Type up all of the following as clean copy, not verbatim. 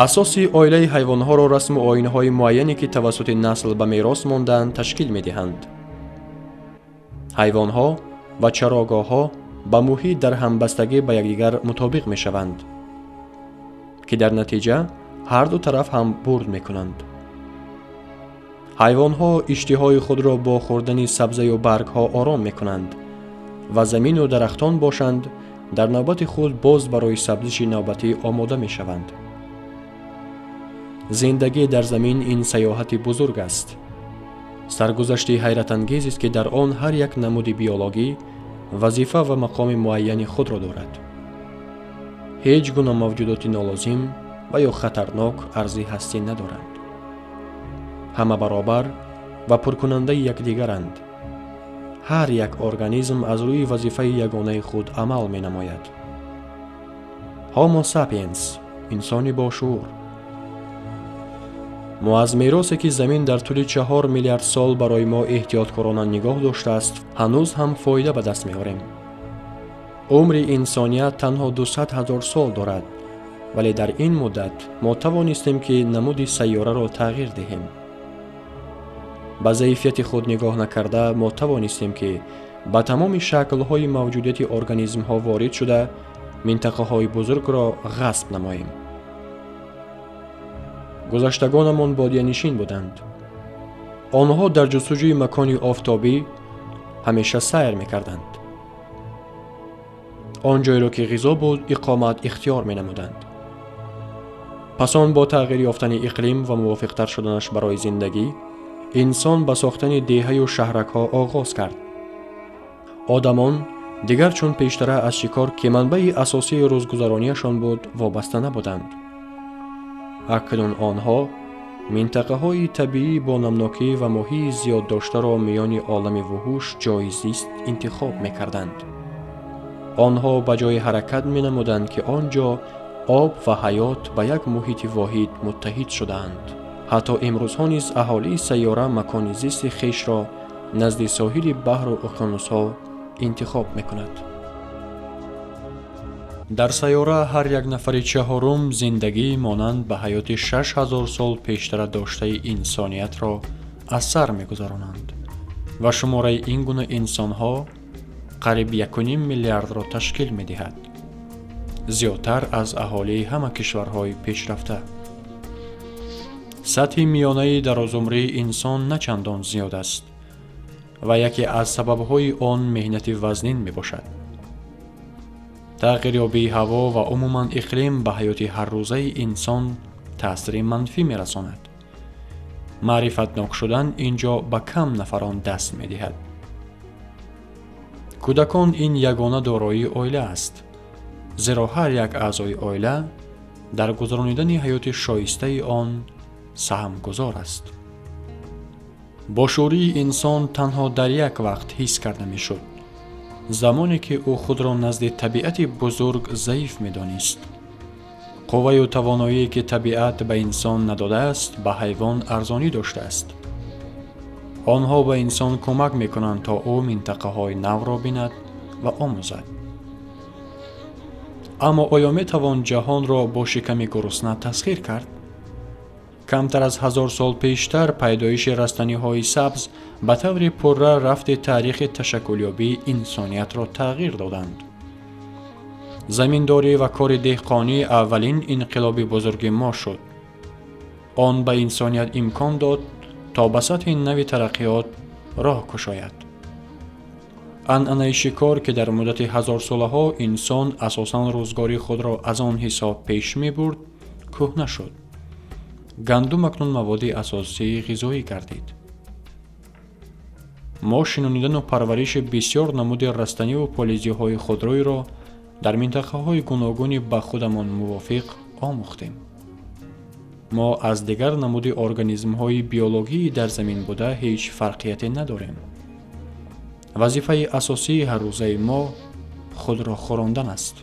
اساسی oilaи ҳайвонҳоро расму оинҳои муайяне ки тавассути насл ба мерос мондаанд ташкил медиҳанд. ҳайвонҳо ва чарогоҳҳо ба муҳит дар ҳамбастагӣ ба якдигар мутобиқ мешаванд, ки дар натиҷа ҳар ду тараф ҳам бурд мекунанд. ҳайвонҳо иштиҳои худро бо хӯрдани сабзаю баргҳо ором мекунанд ва замину дарахтон бошанд, дар навбати худ боз барои сабзиши навбатӣ омода мешаванд. зиндагӣ дар замин ин сайёҳати бузург аст. саргузашти ҳайратангезест ки дар он ҳар як намуди биологӣ вазифа ва мақоми муайяни худро дорад. ҳеҷ гуна мавҷудоти нолозим ва ё хатарнок арзи ҳастӣ надоранд. ҳама баробар ва пуркунандаи якдигаранд. ҳар як организм аз рӯи вазифаи ягонаи худ амал менамояд. Homo sapiens, инсони бошур. мо аз меросе ки замин дар тӯли 4 миллиард сол барои мо эҳтиёткорона нигоҳ доштааст, ҳанӯз ҳам фоида ба даст меорем. умри инсоният танҳо 200 000 сол дорад, вале дар ин муддат мо тавонистем ки намуди сайёраро тағйир диҳем. ба заифияти худ нигоҳ накарда мо тавонистем ки ба тамоми шаклҳои мавҷудияти организмҳо ворид шуда минтақаҳои бузургро ғасб намоем. гузаштагонамон бодиянишин буданд. онҳо дар ҷустуҷӯи макони офтобӣ ҳамеша сайр мекарданд. он ҷойро ки ғизо буд иқомат ихтиёр менамуданд. пас он бо тағйир ёфтани иқлим ва мувофиқтар шуданаш барои зиндагӣ, инсон ба сохтани деҳаю шаҳракҳо оғоз кард. одамон дигар чун пештара аз шикор ки манбаи асосии рӯзгузаронияшон буд вобаста набуданд. акнун онҳо минтақаҳои табиӣ бо намнокӣ ва моҳии зиёддоштаро миёни олами вуҳуш ҷойи зист интихоб мекарданд. онҳо ба ҷои ҳаракат менамуданд ки он ҷо об ва ҳаёт ба як муҳити воҳид муттаҳид шудаанд. ҳатто имрӯзҳо низ аҳолии сайёра макони зисти хешро назди соҳили баҳру уқёнусҳо интихоб мекунад. дар сайёра ҳар як нафари чаҳорум зиндагӣ монанд ба ҳаёти 6000 сол пештара доштаи инсониятро аз сар мегузаронанд ва шумораи ин гуна инсонҳо қариб 1.5 миллиардро ташкил медиҳад, зиёдтар аз аҳолии ҳама кишварҳои пешрафта. сатҳи миёнаи дарозумрии инсон на чандон зиёд аст ва яке аз сабабҳои он меҳнати вазнин мебошад. тағйирёбии ҳаво ва умуман иқлим ба ҳаёти ҳаррӯзаи инсон таъсири манфӣ мерасонад. маърифатнок шудан инҷо ба кам нафарон даст медиҳад. кӯдакон ин ягона дороии оила аст, зеро ҳар як аъзои оила дар гузаронидани ҳаёти шоистаи он саҳмгузор аст. бошӯрии инсон танҳо дар як вақт ҳис карда мешуд, замоне ки ӯ худро назди табиати бузург заиф медонист. қувваю тавоноие ки табиат ба инсон надодааст ба ҳайвон арзонӣ доштааст. онҳо ба инсон кӯмак мекунанд то ӯ минтақаҳои навро бинад ва омӯзад. аммо оё метавон ҷаҳонро бо шиками гурусна тасхир кард? камтар аз 1000 сол пештар пайдоиши растаниҳои сабз ба таври пурра рафти таърихи ташаккулёбии инсониятро тағйир доданд. заминдорӣ ва кори деҳқонӣ аввалин инқилоби бузурги мо шуд. он ба инсоният имкон дод то ба сатҳи нави тараққиёт роҳ кушояд. анъанаи шикор ки дар муддати ҳазорсолаҳо инсон асосан рӯзгори худро аз он ҳисоб пеш мебурд, кӯҳна шуд. гандум акнун маводи асосии ғизоӣ гардид. мо шинонидану парвариши бисёр намуди растаниву полизиҳои худрӯйро дар минтақаҳои гуногуни ба худамон мувофиқ омӯхтем. мо аз дигар намуди организмҳои биологии дар замин буда ҳеҷ фарқияте надорем. вазифаи асосии ҳаррӯзаи мо худро хӯрондан аст.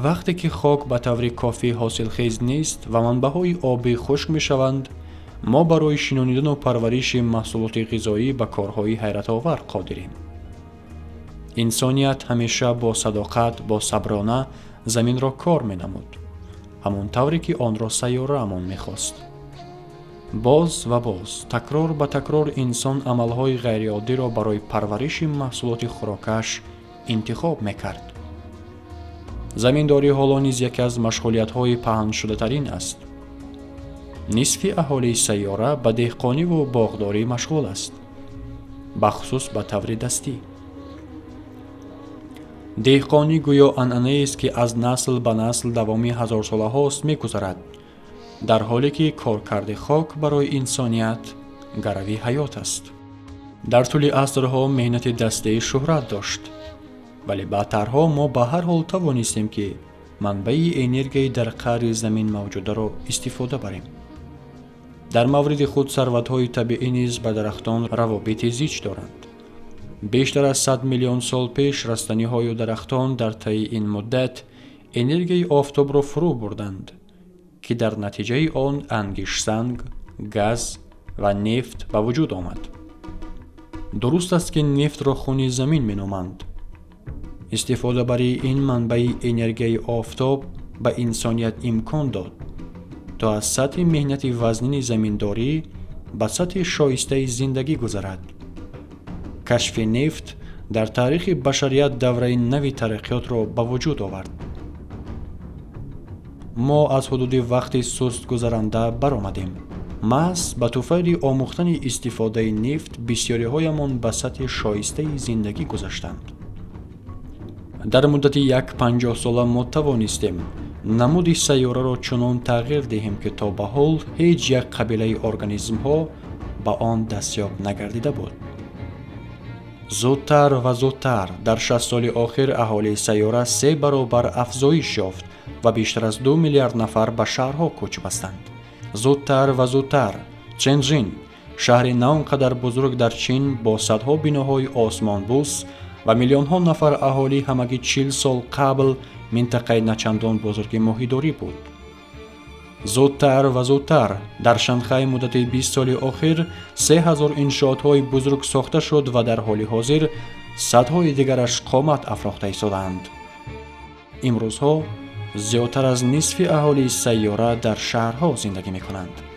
вақте ки хок ба таври кофӣ ҳосилхез нест ва манбаъҳои обӣ хушк мешаванд, мо барои шинонидану парвариши маҳсулоти ғизоӣ ба корҳои ҳайратовар қодирем. инсоният ҳамеша бо садоқат, бо саброна заминро кор менамуд ҳамон тавре ки онро сайёраамон мехост. боз ва боз, такрор ба такрор инсон амалҳои ғайриоддиро барои парвариши маҳсулоти хӯрокаш интихоб мекард. заминдорӣ ҳоло низ яке аз машғулиятҳои паҳншудатарин аст. нисфи аҳолии сайёра ба деҳқониву боғдорӣ машғул аст, бахусус ба таври дастӣ. деҳқонӣ гӯё анъанаест ки аз насл ба насл давоми ҳазорсолаҳост мегузарад, дар ҳоле ки коркарди хок барои инсоният гарави ҳаёт аст. дар тӯли асрҳо меҳнати дастӣ шӯҳрат дошт, вале баъдтарҳо мо ба ҳар ҳол тавонистем ки манбаи энергияи дар қаъри замин мавҷударо истифода барем. дар мавриди худ сарватҳои табиӣ низ ба дарахтон равобити зич доранд. бештар аз 100 миллион сол пеш растаниҳою дарахтон дар таи ин муддат энергияи офтобро фурӯ бурданд, ки дар натиҷаи он ангишсанг, газ ва нефт ба вуҷуд омад. дуруст аст ки нефтро хуни замин меноманд. истифодабари ин манбаи энергияи офтоб ба инсоният имкон дод то аз сатҳи меҳнати вазнини заминдорӣ ба сатҳи шоистаи зиндагӣ гузарад. кашфи нефт дар таърихи башарият давраи нави тараққиётро ба вуҷуд овард. мо аз ҳудуди вақти сустгузаранда баромадем. маҳз ба туфайли омӯхтани истифодаи нефт бисёриҳоямон ба сатҳи шоистаи зиндагӣ гузаштанд. дар муддати 50 мо тавонистем намуди сайёраро чунон тағйир диҳем ки то ба ҳол ҳеҷ як қабилаи организмҳо ба он дастёб нагардида буд. зудтар ва зудтар дар 60 соли охир аҳолии сайёра 3 баробар афзоиш ёфт ва бештар аз 2 миллиард нафар ба шаҳрҳо кӯч бастанд. зудтар ва зудтар Чэньчжэнь, шаҳри на он қадар бузург дар чин бо садҳо биноҳои осмонбӯс ва миллионҳо нафар аҳолӣ ҳамагӣ 40 сол қабл минтақаи начандон бузурги моҳидорӣ буд. зудтар ва зудтар дар Шанхай муддати 20 соли охир 3000 иншоотҳои бузург сохта шуд ва дар ҳоли ҳозир садҳои дигараш қомат афрохта истоданд. имрӯзҳо зиёдтар аз нисфи аҳолии сайёра дар шаҳрҳо зиндагӣ мекунанд.